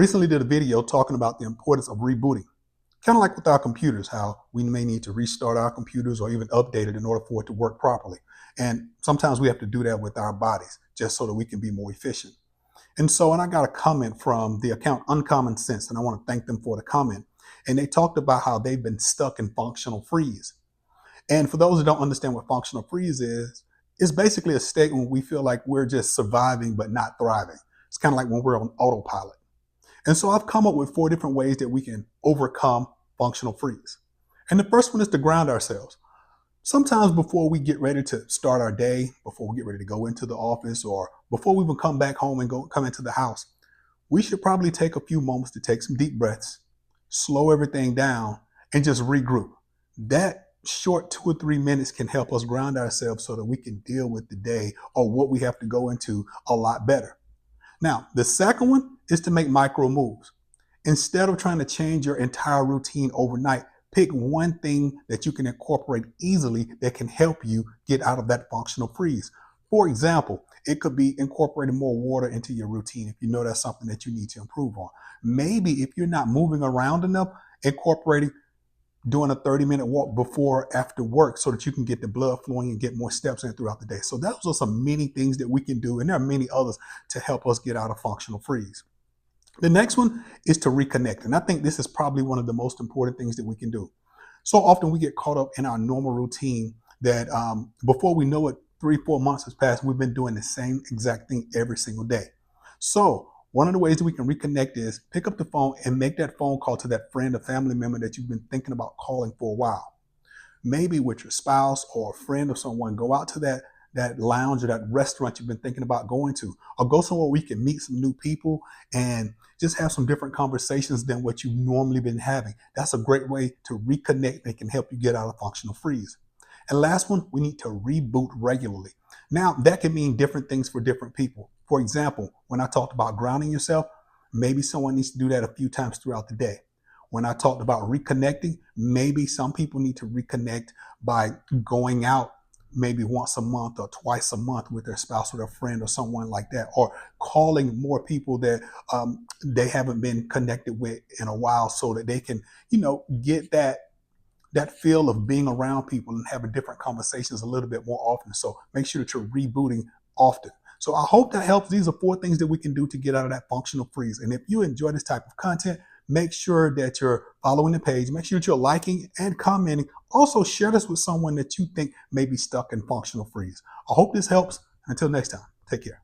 recently did a video talking about the importance of rebooting, kind of like with our computers, how we may need to restart our computers or even update it in order for it to work properly. And sometimes we have to do that with our bodies just so that we can be more efficient. And I got a comment from the account Uncommon Sense, and I want to thank them for the comment. And they talked about how they've been stuck in functional freeze. And for those who don't understand what functional freeze is, it's basically a state when we feel like we're just surviving but not thriving. It's kind of like when we're on autopilot. And so I've come up with 4 different ways that we can overcome functional freeze. And the first one is to ground ourselves. Sometimes before we get ready to start our day, before we get ready to go into the office, or before we even come back home and come into the house, we should probably take a few moments to take some deep breaths, slow everything down, and just regroup. That short 2 or 3 minutes can help us ground ourselves so that we can deal with the day or what we have to go into a lot better. Now, the second one is to make micro moves. Instead of trying to change your entire routine overnight, pick one thing that you can incorporate easily that can help you get out of that functional freeze. For example, it could be incorporating more water into your routine if you know that's something that you need to improve on. Maybe if you're not moving around enough, incorporating doing a 30-minute walk before or after work so that you can get the blood flowing and get more steps in throughout the day. So those are some many things that we can do, and there are many others to help us get out of functional freeze. The next one is to reconnect, and I think this is probably one of the most important things that we can do. So often we get caught up in our normal routine that before we know it, 3-4 months has passed, we've been doing the same exact thing every single day. So one of the ways that we can reconnect is pick up the phone and make that phone call to that friend or family member that you've been thinking about calling for a while. Maybe with your spouse or a friend or someone, go out to that lounge or that restaurant you've been thinking about going to, or go somewhere where you can meet some new people and just have some different conversations than what you've normally been having. That's a great way to reconnect and can help you get out of functional freeze. And last one, we need to reboot regularly. Now, that can mean different things for different people. For example, when I talked about grounding yourself, maybe someone needs to do that a few times throughout the day. When I talked about reconnecting, maybe some people need to reconnect by going out maybe once a month or twice a month with their spouse or their friend or someone like that, or calling more people that they haven't been connected with in a while so that they can, get that feel of being around people and having different conversations a little bit more often. So make sure that you're rebooting often. So I hope that helps. These are 4 things that we can do to get out of that functional freeze. And if you enjoy this type of content, make sure that you're following the page. Make sure that you're liking and commenting. Also, share this with someone that you think may be stuck in functional freeze. I hope this helps. Until next time, take care.